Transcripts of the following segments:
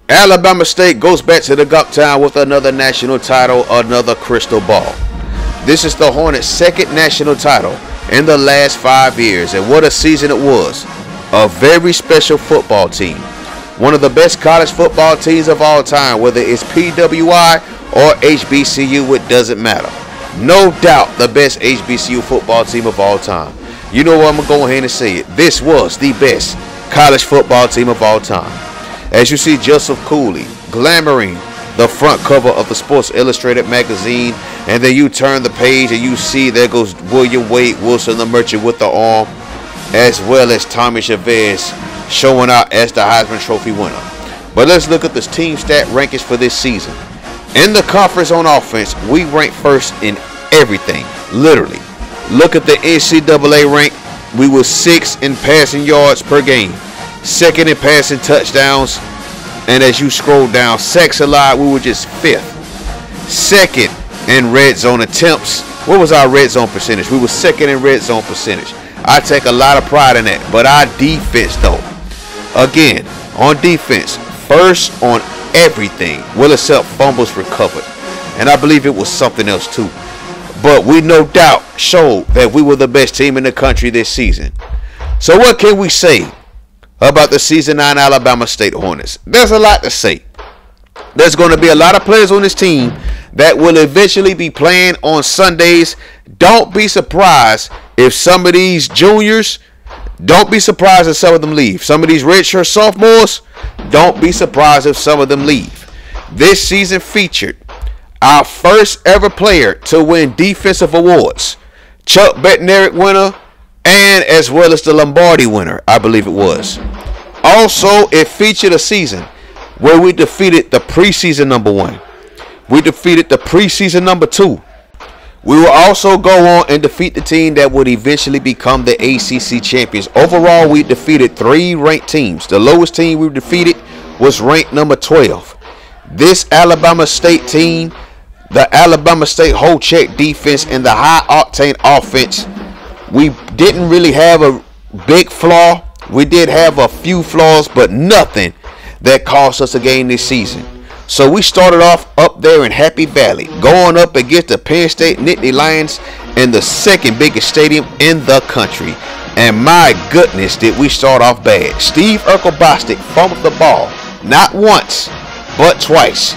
Alabama State goes back to the Guptown with another national title, another crystal ball. This is the Hornets' second national title in the last 5 years, and what a season it was. A very special football team. One of the best college football teams of all time, whether it's PWI or HBCU, it doesn't matter. No doubt the best HBCU football team of all time. You know what, I'm going to go ahead and say it. This was the best college football team of all time. As you see Joseph Cooley glamoring the front cover of the Sports Illustrated magazine, and then you turn the page and you see there goes William Wade Wilson, the merchant with the arm, as well as Tommy Chavez showing out as the Heisman Trophy winner. But let's look at the team stat rankings for this season. In the conference on offense, we rank first in everything, literally. Look at the NCAA rank. We were 6th in passing yards per game, 2nd in passing touchdowns, and as you scroll down, sacks allowed, we were just 5th. 2nd in red zone attempts. What was our red zone percentage? We were 2nd in red zone percentage. I take a lot of pride in that. But our defense, though, again, on defense, first on everything, well, except fumbles recovered. And I believe it was something else too. But we no doubt showed that we were the best team in the country this season. So what can we say about the Season 9 Alabama State Hornets? There's a lot to say. There's going to be a lot of players on this team that will eventually be playing on Sundays. Don't be surprised if some of these juniors, don't be surprised if some of them leave. Some of these redshirt sophomores, don't be surprised if some of them leave. This season featured our first ever player to win defensive awards, Chuck Bednarik winner, and as well as the Lombardi winner, I believe it was. Also, it featured a season where we defeated the preseason number 1. We defeated the preseason number 2. We will also go on and defeat the team that would eventually become the ACC champions. Overall, we defeated 3 ranked teams. The lowest team we defeated was ranked number 12. This Alabama State team, the Alabama State whole check defense and the high octane offense, we didn't really have a big flaw. We did have a few flaws, but nothing that cost us a game this season. So we started off up there in Happy Valley, going up against the Penn State Nittany Lions in the second biggest stadium in the country. And my goodness, did we start off bad. Steve Urkel-Bostic fumbled the ball, not once, but twice.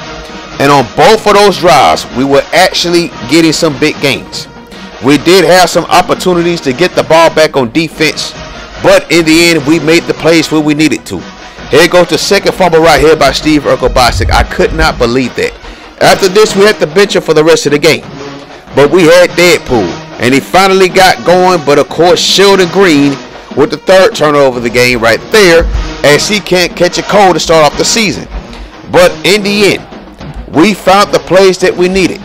And on both of those drives, we were actually getting some big gains. We did have some opportunities to get the ball back on defense, but in the end, we made the plays where we needed to. Here goes the second fumble right here by Steve Urkel-Bostic. I could not believe that. After this, we had to bench him for the rest of the game. But we had Deadpool, and he finally got going. But of course, Sheldon Green with the 3rd turnover of the game right there, as he can't catch a cold to start off the season. But in the end, we found the plays that we needed.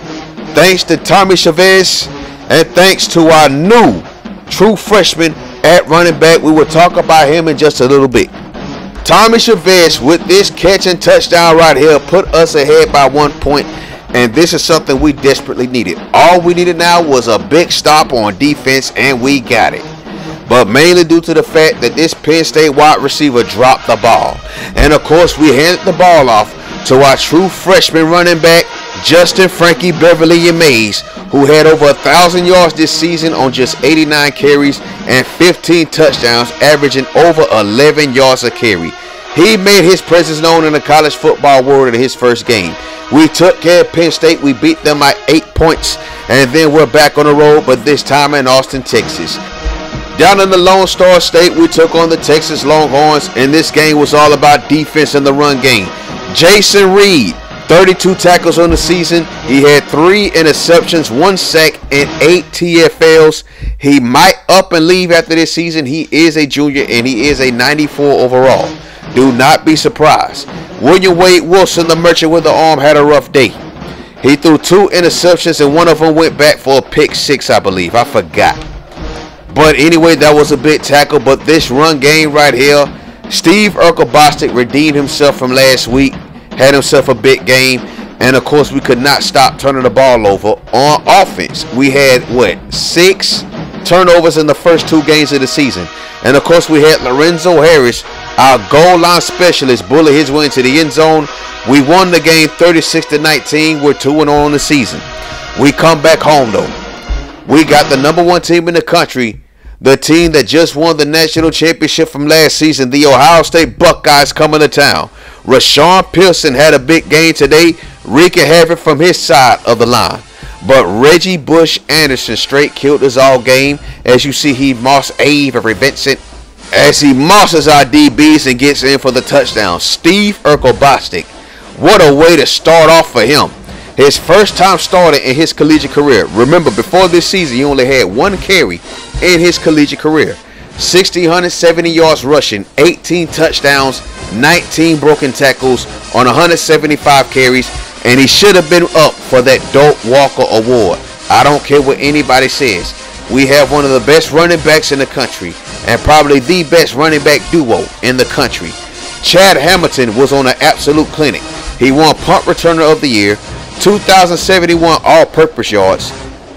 Thanks to Tommy Chavez, and thanks to our new true freshman at running back. We will talk about him in just a little bit. Tommy Chavez with this catch and touchdown right here put us ahead by 1 point, and this is something we desperately needed. All we needed now was a big stop on defense, and we got it. But mainly due to the fact that this Penn State wide receiver dropped the ball. And of course, we handed the ball off to our true freshman running back, Justin Frankie Beverly Mays, who had over 1,000 yards this season on just 89 carries and 15 touchdowns, averaging over 11 yards a carry. He made his presence known in the college football world in his first game. We took care of Penn State. We beat them by 8 points, and then we're back on the road, but this time in Austin, Texas. Down in the Lone Star State, we took on the Texas Longhorns, and this game was all about defense and the run game. Jason Reed, 32 tackles on the season. He had 3 interceptions, 1 sack, and 8 TFLs. He might up and leave after this season. He is a junior, and he is a 94 overall. Do not be surprised. William Wade Wilson, the merchant with the arm, had a rough day. He threw 2 interceptions, and one of them went back for a pick 6, I believe. I forgot. But anyway, that was a big tackle. But this run game right here, Steve Urkel-Bostic redeemed himself from last week. Had himself a big game, and of course we could not stop turning the ball over on offense. We had 6 turnovers in the first 2 games of the season, and of course we had Lorenzo Harris, Our goal line specialist bullied his way into the end zone. We won the game 36-19. We're 2-0 on the season. We come back home though. We got the #1 team in the country, the team that just won the national championship from last season, the Ohio State Buckeyes, coming to town. Rashawn Pearson had a big game today, wreaking havoc from his side of the line. But Reggie Bush Anderson straight killed us all game. As you see, he moss Avery Vincent as he mosses our DBs and gets in for the touchdown. Steve Urkel-Bostic, what a way to start off for him. His first time starting in his collegiate career. Remember, before this season, he only had 1 carry in his collegiate career. 1,670 yards rushing, 18 touchdowns, 19 broken tackles on 175 carries, and he should have been up for that Doak Walker Award. I don't care what anybody says. We have one of the best running backs in the country, and probably the best running back duo in the country. Chad Hamilton was on an absolute clinic. He won Punt Returner of the Year, 2,071 all-purpose yards,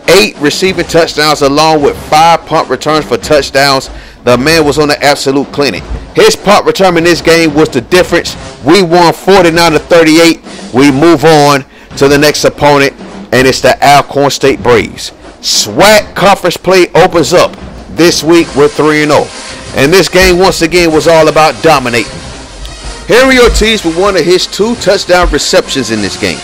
8 receiving touchdowns, along with 5 punt returns for touchdowns. The man was on an absolute clinic. His punt return in this game was the difference. We won 49-38. We move on to the next opponent, and it's the Alcorn State Braves. SWAC conference play opens up this week. We're 3-0, and this game once again was all about dominating. Henry Ortiz with one of his 2 touchdown receptions in this game.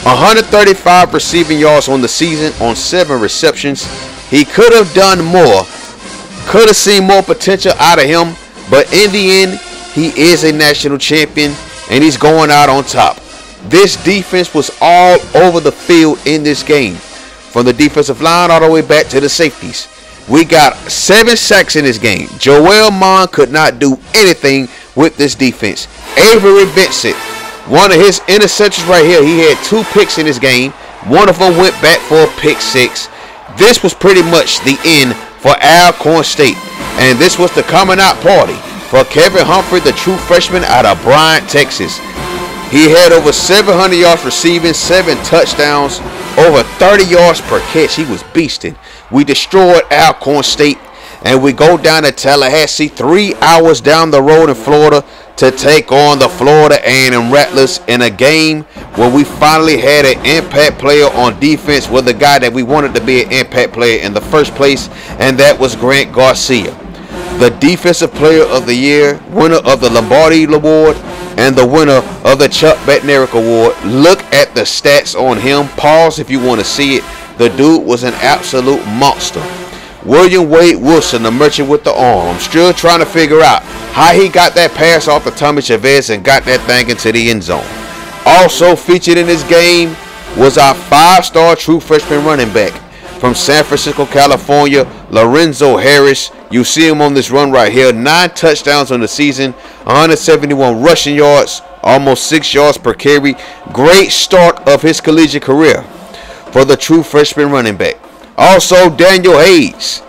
135 receiving yards on the season on 7 receptions. He could have done more, could have seen more potential out of him, but in the end, he is a national champion and he's going out on top. This defense was all over the field in this game, from the defensive line all the way back to the safeties. We got 7 sacks in this game. Joel Mon could not do anything with this defense. Avery Vincent, one of his interceptions right here, he had 2 picks in this game. One of them went back for a pick 6. This was pretty much the end for Alcorn State, and this was the coming out party for Kevin Humphrey, the true freshman out of Bryant, Texas. He had over 700 yards receiving, 7 touchdowns, over 30 yards per catch. He was beasting. We destroyed Alcorn State, and we go down to Tallahassee, 3 hours down the road in Florida, to take on the Florida A&M Rattlers in a game where we finally had an impact player on defense, with the guy that we wanted to be an impact player in the first place, and that was Grant Garcia, the Defensive Player of the Year, winner of the Lombardi Award, and the winner of the Chuck Bednarik Award. Look at the stats on him. Pause if you want to see it. The dude was an absolute monster. William Wade Wilson, the merchant with the arm. I'm still trying to figure out how he got that pass off of Tommy Chavez and got that thing into the end zone. Also featured in this game was our 5-star true freshman running back from San Francisco, California, Lorenzo Harris. You see him on this run right here. 9 touchdowns on the season, 171 rushing yards, almost 6 yards per carry. Great start of his collegiate career for the true freshman running back. Also, Daniel Hayes,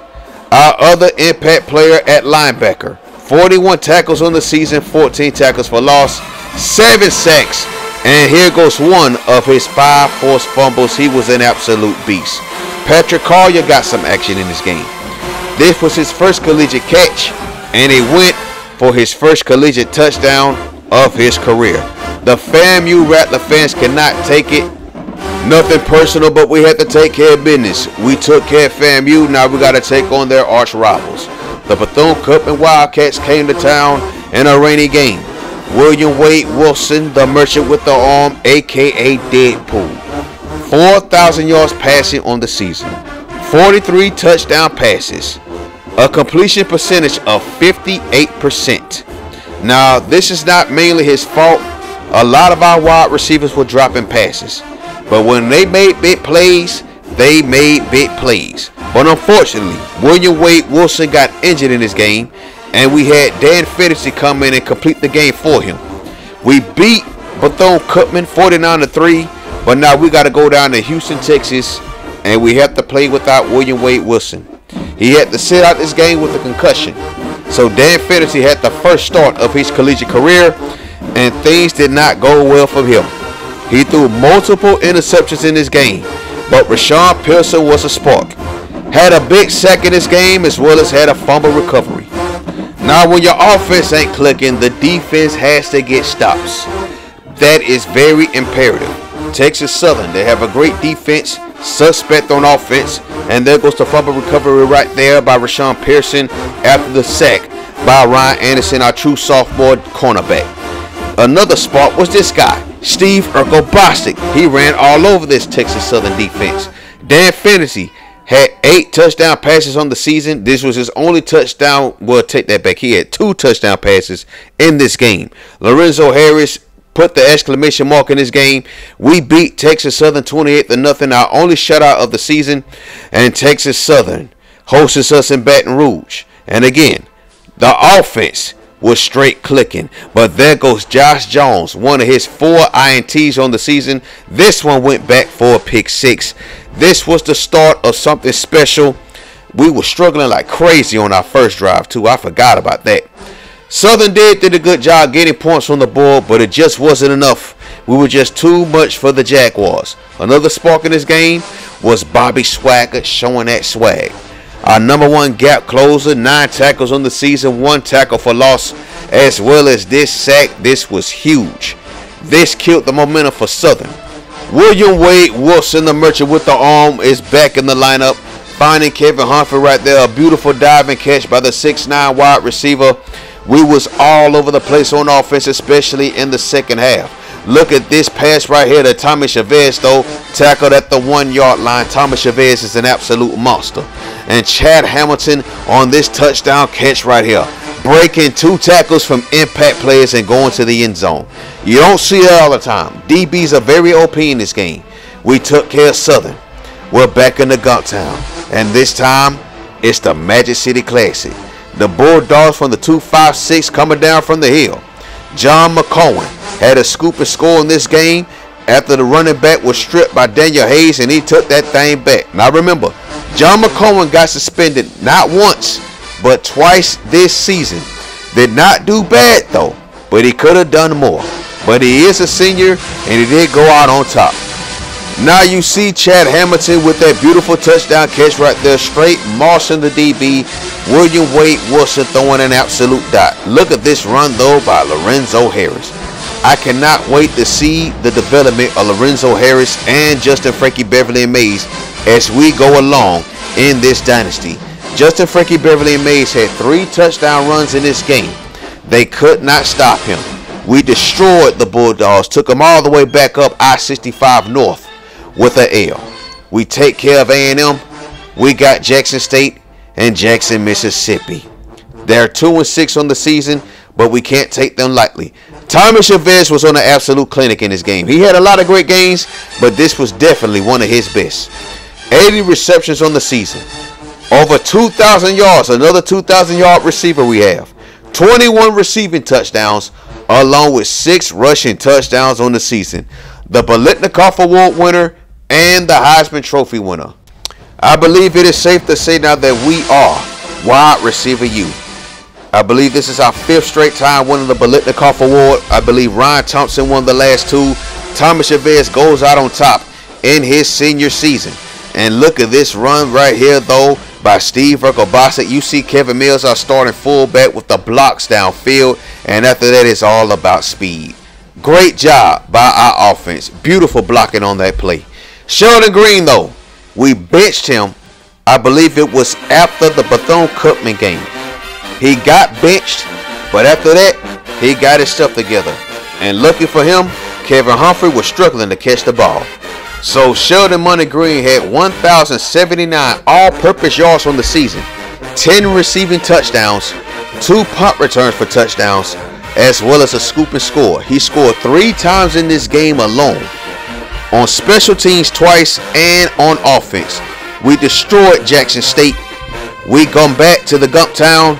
our other impact player at linebacker. 41 tackles on the season, 14 tackles for loss, 7 sacks, and here goes one of his 5 forced fumbles. He was an absolute beast. Patrick Collier got some action in this game. This was his first collegiate catch, and he went for his first collegiate touchdown of his career. The FAMU Rattler fans cannot take it. Nothing personal, but we had to take care of business. We took care of FAMU. Now we got to take on their arch rivals. The Bethune-Cookman Wildcats came to town in a rainy game. William Wade Wilson, the merchant with the arm, a.k.a. Deadpool. 4,000 yards passing on the season. 43 touchdown passes. A completion percentage of 58%. Now, this is not mainly his fault. A lot of our wide receivers were dropping passes. But when they made big plays, they made big plays. But unfortunately, William Wade Wilson got injured in this game, and we had Dan Fittersy come in and complete the game for him. We beat Bethune-Cookman 49-3, but now we got to go down to Houston, Texas, and we have to play without William Wade Wilson. He had to sit out this game with a concussion. So Dan Fittersy had the first start of his collegiate career, and things did not go well for him. He threw multiple interceptions in this game, but Rashawn Pearson was a spark. Had a big sack in this game, as well as had a fumble recovery. Now, when your offense ain't clicking, the defense has to get stops. That is very imperative. Texas Southern, they have a great defense, suspect on offense, and there goes the fumble recovery right there by Rashawn Pearson after the sack by Ryan Anderson, our true sophomore cornerback. Another spot was this guy, Steve Urkel-Bostic. He ran all over this Texas Southern defense. Dan Fantasy had 8 touchdown passes on the season. This was his only touchdown. Well, take that back. He had 2 touchdown passes in this game. Lorenzo Harris put the exclamation mark in this game. We beat Texas Southern 28-0, our only shutout of the season. And Texas Southern hosts us in Baton Rouge. And again, the offense was straight clicking. But there goes Josh Jones, one of his 4 INTs on the season. This one went back for a pick 6. This was the start of something special. We were struggling like crazy on our first drive too. I forgot about that. Southern did a good job getting points on the board, but it just wasn't enough. We were just too much for the Jaguars. Another spark in this game was Bobby Swagger showing that swag. Our number 1 gap closer, 9 tackles on the season, 1 tackle for loss, as well as this sack. This was huge. This killed the momentum for Southern. William Wade Wilson, the merchant with the arm, is back in the lineup, finding Kevin Humphrey right there. A beautiful diving catch by the 6'9" wide receiver. We was all over the place on offense, especially in the second half. Look at this pass right here to Tommy Chavez, though, tackled at the 1-yard line. Tommy Chavez is an absolute monster. And Chad Hamilton on this touchdown catch right here, breaking 2 tackles from impact players and going to the end zone. You don't see it all the time. DBs are very OP in this game. We took care of Southern. We're back in the Gumptown, and this time it's the Magic City Classic. The Bulldogs from the 256 coming down from the hill. John McCowan had a scoop and score in this game after the running back was stripped by Daniel Hayes, and he took that thing back. Now remember, John McCowan got suspended not once but twice this season. Did not do bad though, but he could have done more. But he is a senior, and he did go out on top. Now you see Chad Hamilton with that beautiful touchdown catch right there, straight marching the DB. William Wade Wilson throwing an absolute dot. Look at this run though by Lorenzo Harris. I cannot wait to see the development of Lorenzo Harris and Justin Frankie Beverly and Mays as we go along in this dynasty. Justin Frankie Beverly and Mays had 3 touchdown runs in this game. They could not stop him. We destroyed the Bulldogs, took them all the way back up I-65 North with an L. We take care of A&M. We got Jackson State and Jackson, Mississippi. They're 2-6 on the season, but we can't take them lightly. Tommy Chavez was on an absolute clinic in this game. He had a lot of great games, but this was definitely one of his best. 80 receptions on the season. Over 2,000 yards, another 2,000-yard receiver we have. 21 receiving touchdowns, along with 6 rushing touchdowns on the season. The Biletnikoff Award winner and the Heisman Trophy winner. I believe it is safe to say now that we are wide receiver U. I believe this is our 5th straight time winning the Biletnikoff Award. I believe Ryan Thompson won the last 2. Thomas Chavez goes out on top in his senior season. And look at this run right here, though, by Steve Urkel-Bostic. You see Kevin Mills, our starting fullback, with the blocks downfield. And after that, it's all about speed. Great job by our offense. Beautiful blocking on that play. Sheldon Green, though, we benched him. I believe it was after the Bethune-Cookman game. He got benched, but after that, he got his stuff together. And lucky for him, Kevin Humphrey was struggling to catch the ball. So Sheldon Money Green had 1,079 all-purpose yards on the season, 10 receiving touchdowns, 2 punt returns for touchdowns, as well as a scoop and score. He scored 3 times in this game alone. On special teams twice and on offense. We destroyed Jackson State. We come back to the Gumptown,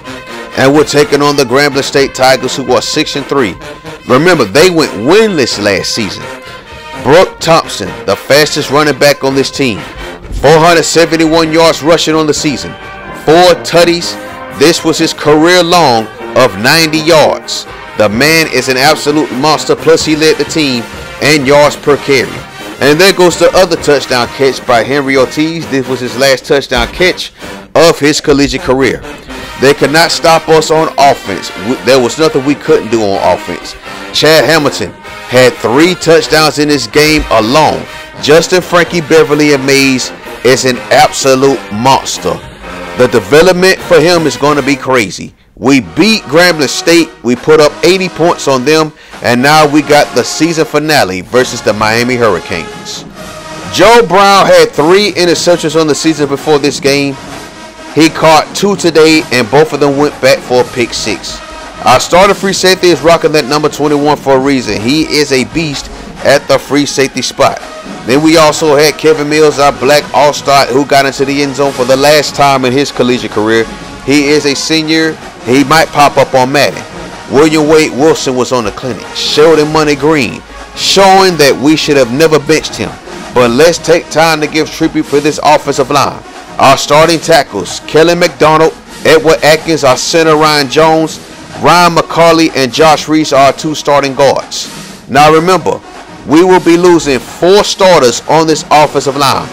and we're taking on the Grambling State Tigers, who are 6-3. Remember, they went winless last season. Brooke Thompson, the fastest running back on this team. 471 yards rushing on the season. 4 tutties. This was his career long of 90 yards. The man is an absolute monster, plus he led the team in yards per carry. And there goes the other touchdown catch by Henry Ortiz. This was his last touchdown catch of his collegiate career. They could not stop us on offense. There was nothing we couldn't do on offense. Chad Hamilton had 3 touchdowns in this game alone. Justin Frankie Beverly and Mays is an absolute monster. The development for him is going to be crazy. We beat Grambling State. We put up 80 points on them. And now we got the season finale versus the Miami Hurricanes. Joe Brown had 3 interceptions on the season before this game. He caught 2 today, and both of them went back for a pick 6. Our starter free safety is rocking that number 21 for a reason. He is a beast at the free safety spot. Then we also had Kevin Mills, our black all-star, who got into the end zone for the last time in his collegiate career. He is a senior. He might pop up on Madden. William Wade Wilson was on the clinic. Sheldon Money Green, showing that we should have never benched him. But let's take time to give tribute for this offensive line. Our starting tackles, Kellen McDonald, Edward Atkins, our center Ryan Jones, Ryan McCauley, and Josh Reese are our 2 starting guards. Now remember, we will be losing 4 starters on this offensive line.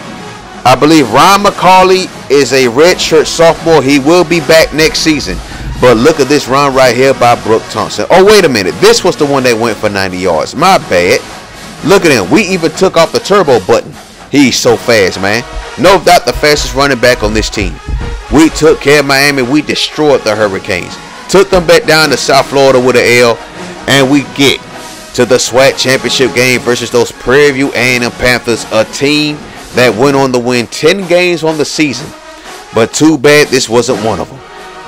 I believe Ryan McCauley is a redshirt sophomore. He will be back next season. But look at this run right here by Brooke Thompson. Oh, wait a minute. This was the one that went for 90 yards. My bad. Look at him. We even took off the turbo button. He's so fast, man. No doubt the fastest running back on this team. We took care of Miami. We destroyed the Hurricanes. Took them back down to South Florida with an L. And we get to the SWAC championship game versus those Prairie View A&M Panthers, a team that went on to win 10 games on the season. But too bad this wasn't one of them.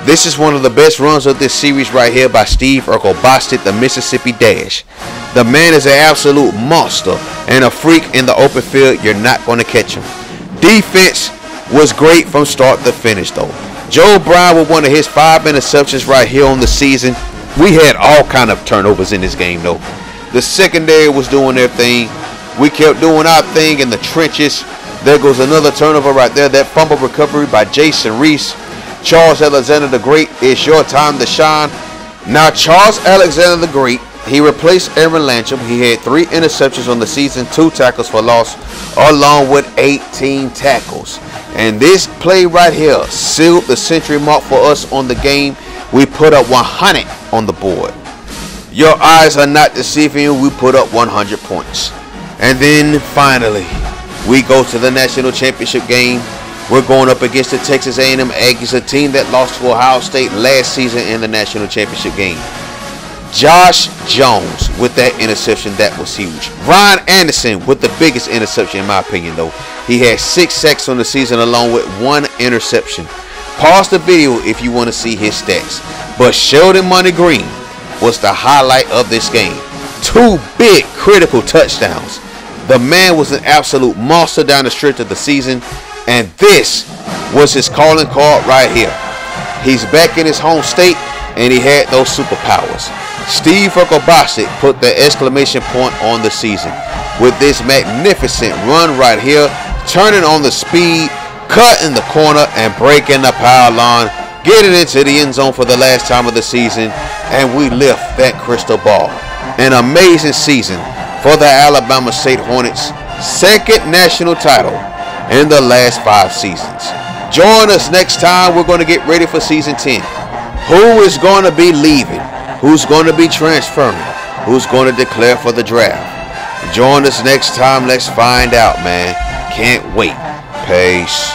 This is one of the best runs of this series right here by Steve Urkel-Bostic, the Mississippi Dash. The man is an absolute monster and a freak in the open field. You're not going to catch him. Defense was great from start to finish, though. Joe Brown with one of his 5 interceptions right here on the season. We had all kind of turnovers in this game, though. The secondary was doing their thing. We kept doing our thing in the trenches. There goes another turnover right there. That fumble recovery by Jason Reese. Charles Alexander the Great, it's your time to shine. Now, Charles Alexander the Great, he replaced Aaron Lancham. He had 3 interceptions on the season, 2 tackles for loss, along with 18 tackles. And this play right here sealed the century mark for us on the game. We put up 100 on the board. Your eyes are not deceiving you. We put up 100 points. And then finally, we go to the national championship game. We're going up against the Texas A&M Aggies, a team that lost to Ohio State last season in the national championship game. Josh Jones with that interception, that was huge. Ryan Anderson with the biggest interception in my opinion, though. He had 6 sacks on the season along with 1 interception. Pause the video if you want to see his stats. But Sheldon Money Green was the highlight of this game. 2 big critical touchdowns. The man was an absolute monster down the stretch of the season. And this was his calling card right here. He's back in his home state, and he had those superpowers. Steve Urkel-Bostic put the exclamation point on the season with this magnificent run right here, turning on the speed, cutting the corner, and breaking the power line, getting into the end zone for the last time of the season, and we lift that crystal ball. An amazing season for the Alabama State Hornets, 2nd national title in the last 5 seasons. Join us next time. We're going to get ready for season 10. Who is going to be leaving? Who's going to be transferring? Who's going to declare for the draft? Join us next time. Let's find out, man. Can't wait. Peace.